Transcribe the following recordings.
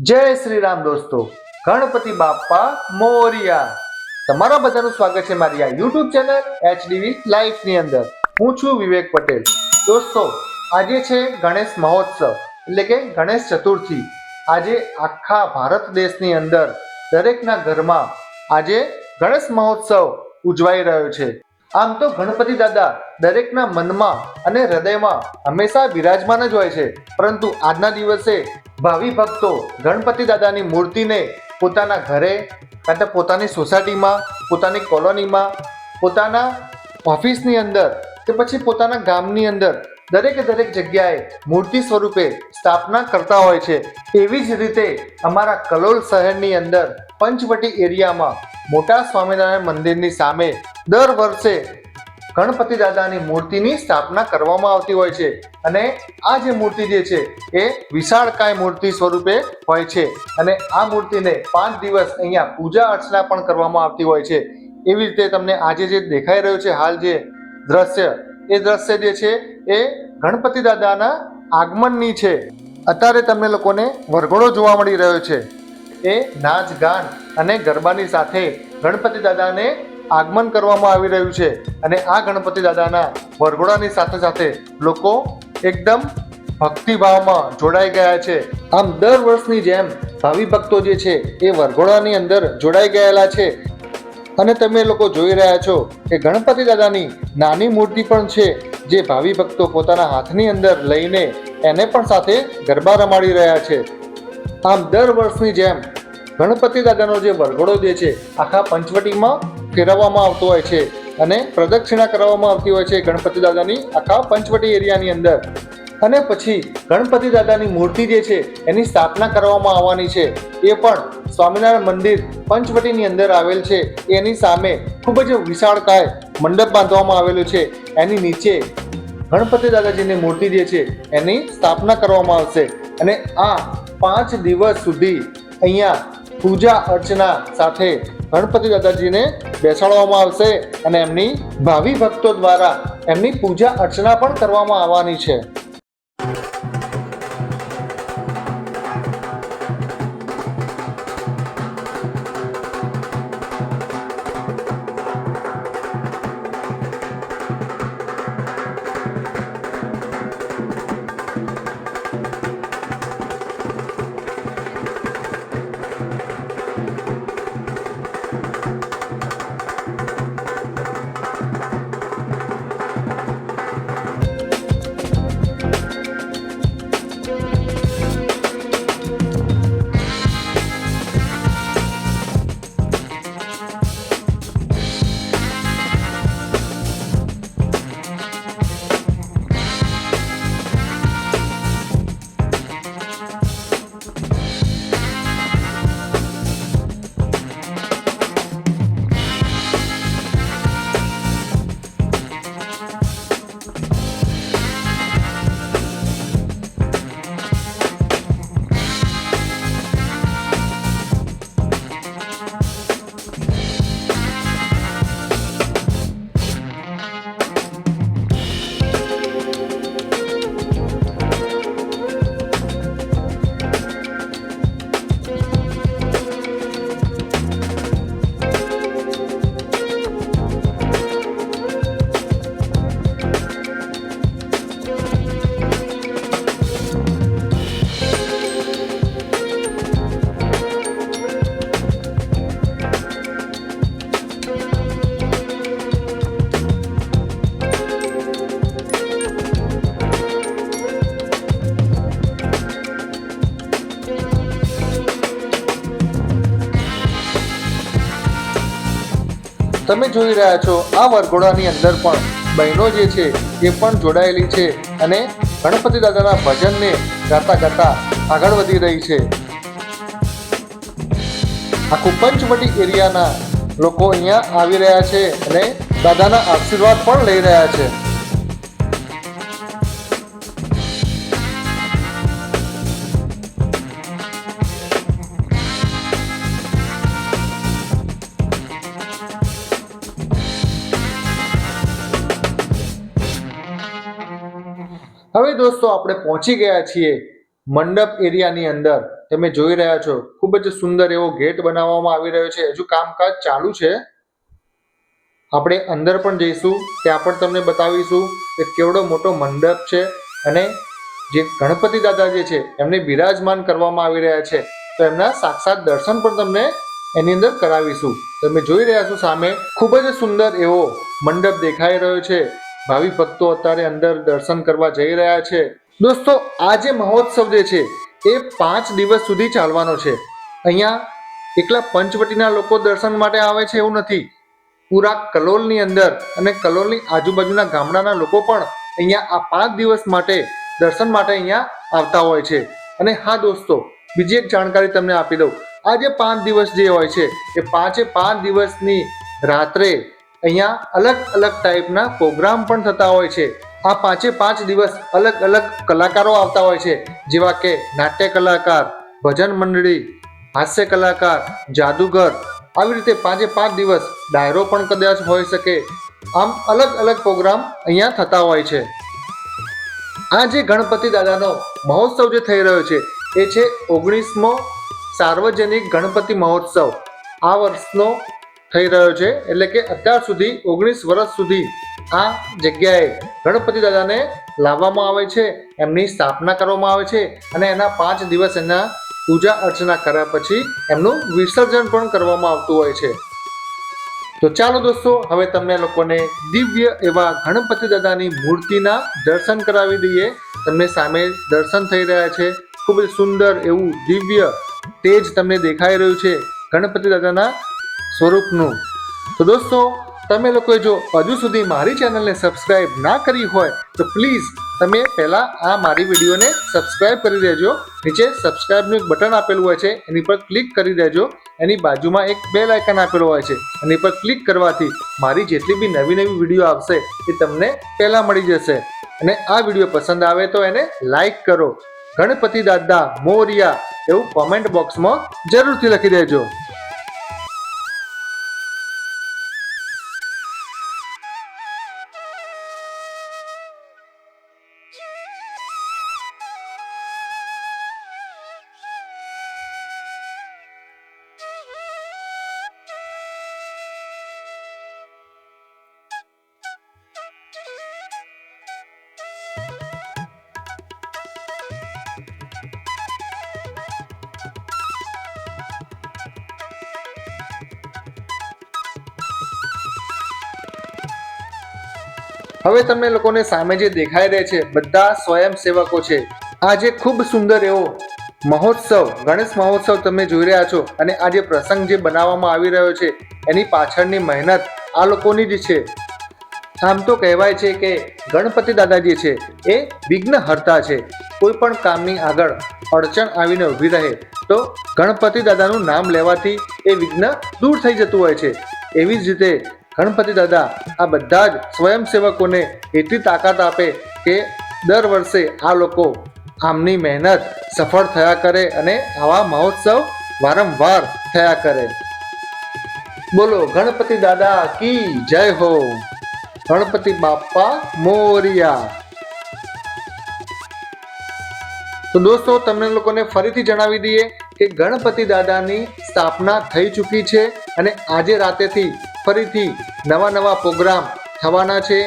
જય શ્રી રામ દોસ્તો, ગણપતિ બાપ્પા મોરિયા. તમારા બધાનું સ્વાગત છે મારી આ યુટ્યુબ ચેનલ HDV લાઈફ ની અંદર. હું છું વિવેક પટેલ. દોસ્તો, આજે છે ગણેશ મહોત્સવ એટલે કે ગણેશ ચતુર્થી. આજે આખા ભારત દેશની અંદર દરેકના ઘરમાં આજે ગણેશ મહોત્સવ ઉજવાઈ રહ્યો છે. આમ તો ગણપતિ દાદા દરેકના મનમાં અને હૃદયમાં હંમેશા બિરાજમાન જ હોય છે, પરંતુ આજના દિવસે ભાવિ ભક્તો ગણપતિ દાદાની મૂર્તિને પોતાના ઘરે, કાં તો પોતાની સોસાયટીમાં, પોતાની કોલોનીમાં, પોતાના ઓફિસની અંદર કે પછી પોતાના ગામની અંદર દરેકે દરેક જગ્યાએ મૂર્તિ સ્વરૂપે સ્થાપના કરતા હોય છે. એવી જ રીતે અમારા કલોલ શહેરની અંદર પંચવટી એરિયામાં મોટા સ્વામિનારાયણ મંદિરની સામે દર વર્ષે ગણપતિ દાદાની મૂર્તિની સ્થાપના કરવામાં આવતી હોય છે. અને આ જે મૂર્તિ જે છે એ વિશાળકાય મૂર્તિ સ્વરૂપે હોય છે અને આ મૂર્તિને 5 દિવસ અહીંયા પૂજા અર્ચના પણ કરવામાં આવતી હોય છે. એવી રીતે તમને આજે જે દેખાઈ રહ્યું છે હાલ જે દ્રશ્ય, એ દ્રશ્ય જે છે એ ગણપતિ દાદાના આગમનની છે. અત્યારે તમને લોકોને વરઘોડો જોવા મળી રહ્યો છે. એ નાચ ગાન અને ગરબાની સાથે ગણપતિ દાદાને આગમન કરવામાં આવી રહ્યું છે. અને આ ગણપતિ દાદાના વરઘોડાની સાથે સાથે લોકો એકદમ ભક્તિભાવમાં જોડાઈ ગયા છે. આમ દર વર્ષની જેમ ભાવિ ભક્તો જે છે એ વરઘોડાની અંદર જોડાઈ ગયેલા છે. અને તમે લોકો જોઈ રહ્યા છો કે ગણપતિ દાદાની નાની મૂર્તિ પણ છે, જે ભાવિ ભક્તો પોતાના હાથની અંદર લઈને એને પણ સાથે ગરબા રમાડી રહ્યા છે. આમ દર વર્ષની જેમ ગણપતિ દાદાનો જે વરઘોડો જે છે આખા પંચવટીમાં ફેરવવામાં આવતો હોય છે અને પ્રદક્ષિણા કરવામાં આવતી હોય છે ગણપતિ દાદાની આખા પંચવટી એરિયાની અંદર. અને પછી ગણપતિ દાદાની મૂર્તિ જે છે એની સ્થાપના કરવામાં આવવાની છે. એ પણ સ્વામિનારાયણ મંદિર પંચવટીની અંદર આવેલ છે. એની સામે ખૂબ જ વિશાળકાય મંડપ બાંધવામાં આવેલું છે. એની નીચે ગણપતિ દાદાજીની મૂર્તિ જે છે એની સ્થાપના કરવામાં આવશે. અને આ 5 દિવસ સુધી અહીંયા પૂજા અર્ચના સાથે ગણપતિ દાદાજીને બેસાડવામાં આવશે અને એમની ભાવિ ભક્તો દ્વારા એમની પૂજા અર્ચના પણ કરવામાં આવવાની છે. તમે જોઈ રહ્યા છો આ વરઘોડાની અંદર પણ બહેનો જે છે એ પણ જોડાયેલી છે અને ગણપતિ દાદાના ભજનને ગાતા ગાતા આગળ વધી રહી છે. આખું પંચવટી એરિયાના લોકો અહીંયા આવી રહ્યા છે અને દાદાના આશીર્વાદ પણ લઈ રહ્યા છે. હવે દોસ્તો આપણે પહોંચી ગયા છીએ મંડપ એરિયાની અંદર તમે જોઈ રહ્યા છો ખૂબ જ સુંદર એવો ગેટ બનાવવામાં આવી રહ્યો છે. હજુ કામકાજ ચાલુ છે. આપણે અંદર પણ જઈશું, ત્યાં પણ તમને બતાવીશું કે કેવડો મોટો મંડપ છે અને જે ગણપતિ દાદા જે છે એમને બિરાજમાન કરવામાં આવી રહ્યા છે. તો એમના સાક્ષાત દર્શન પણ તમને એની અંદર કરાવીશું. તમે જોઈ રહ્યા છો સામે ખૂબ જ સુંદર એવો મંડપ દેખાઈ રહ્યો છે. ભાવિ ભક્તો અત્યારે અંદર દર્શન કરવા જઈ રહ્યા છે. દોસ્તો, આ જે મહોત્સવ જે છે એ 5 દિવસ સુધી ચાલવાનો છે. અહીંયા એકલા પંચવટીના લોકો દર્શન માટે આવે છે એવું નથી. પૂરા કલોલની અંદર અને કલોલની આજુબાજુના ગામડાના લોકો પણ અહીંયા આ 5 દિવસ માટે દર્શન માટે અહીંયા આવતા હોય છે. અને હા દોસ્તો, બીજી એક જાણકારી તમને આપી દઉં. આ જે 5 દિવસ જે હોય છે એ 5 દિવસની રાત્રે અહીંયા અલગ અલગ ટાઈપના પ્રોગ્રામ પણ થતા હોય છે. આ 5 દિવસ અલગ અલગ કલાકારો આવતા હોય છે, જેવા કે નાટ્ય કલાકાર, ભજન મંડળી, હાસ્ય કલાકાર, જાદુગર. આવી રીતે 5 દિવસ ડાયરો પણ કદાચ હોઈ શકે. આમ અલગ અલગ પ્રોગ્રામ અહીંયા થતા હોય છે. આ જે ગણપતિ દાદાનો મહોત્સવ જે થઈ રહ્યો છે એ છે 19મો સાર્વજનિક ગણપતિ મહોત્સવ આ વર્ષનો થઈ રહ્યો છે. એટલે કે અત્યાર સુધી 19 વર્ષ સુધી આ જગ્યાએ ગણપતિ દાદાને લાવવામાં આવે છે, એમની સ્થાપના કરવામાં આવે છે અને એના 5 દિવસ એના પૂજા અર્ચના કર્યા પછી એમનું વિસર્જન પણ કરવામાં આવતું હોય છે. તો ચાલો દોસ્તો, હવે તમને લોકોને દિવ્ય એવા ગણપતિ દાદાની મૂર્તિના દર્શન કરાવી દઈએ. તમને સામે દર્શન થઈ રહ્યા છે. ખૂબ જ સુંદર એવું દિવ્ય તેજ તમને દેખાઈ રહ્યું છે ગણપતિ દાદાના સ્વરૂપનું. તો દોસ્તો, તમે લોકોએ જો હજુ સુધી મારી ચેનલને સબસ્ક્રાઇબ ના કરી હોય તો પ્લીઝ તમે પહેલાં આ મારી વિડીયોને સબસ્ક્રાઇબ કરી દેજો. નીચે સબસ્ક્રાઇબનું એક બટન આપેલું હોય છે, એની પર ક્લિક કરી દેજો. એની બાજુમાં એક બેલ આઇકન આપેલું હોય છે, એની પર ક્લિક કરવાથી મારી જેટલી બી નવી વિડીયો આવશે એ તમને પહેલાં મળી જશે. અને આ વિડીયો પસંદ આવે તો એને લાઈક કરો. ગણપતિ દાદા મોરિયા એવું કોમેન્ટ બોક્સમાં જરૂરથી લખી દેજો. હવે તમને લોકોને સામે જે દેખાઈ રહે છે બધા સ્વયંસેવકો છે. આજે ખૂબ સુંદર એવો મહોત્સવ, ગણેશ મહોત્સવ તમે જોઈ રહ્યા છો. અને આ જે પ્રસંગ જે બનાવવામાં આવી રહ્યો છે એની પાછળની મહેનત આ લોકોની જ છે. આમ તો કહેવાય છે કે ગણપતિ દાદા જે છે એ વિઘ્નહર્તા છે. કોઈ પણ કામની આગળ અડચણ આવીને ઊભી રહે તો ગણપતિ દાદાનું નામ લેવાથી એ વિઘ્ન દૂર થઈ જતું હોય છે. એવી જ રીતે ગણપતિ દાદા આ બધા જ સ્વયંસેવકોને એટલી તાકાત આપે કે દર વર્ષે આ લોકો આમની મહેનત સફળ થયા કરે અને આવા મહોત્સવ વારંવાર થયા કરે. બોલો ગણપતિ દાદા કી જય હો. ગણપતિ બાપ્પા મોરિયા. તો દોસ્તો, તમને લોકોને ફરીથી જણાવી દઈએ કે ગણપતિ દાદાની સ્થાપના થઈ ચૂકી છે અને આજે રાતેથી ફરીથી નવા પ્રોગ્રામ થવાના છે.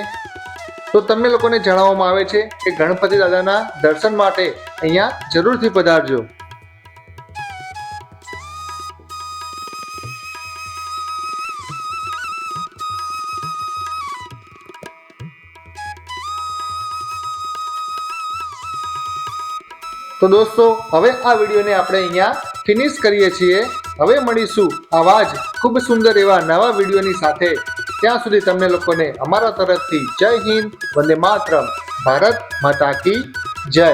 તો તમને લોકોને જણાવવામાં આવે છે કે ગણપતિ દાદાના દર્શન માટે અહીંયા જરૂરથી પધારજો. તો દોસ્તો, હવે આ વિડીયોને આપણે અહીંયા ફિનિશ કરીએ છીએ. હવે મળીશું આવા જ ખૂબ સુંદર એવા નવા વિડીયોની સાથે. ત્યાં સુધી તમને લોકોને અમારા તરફથી જય હિન્દ, વંદે માતરમ, ભારત માતા કી જય.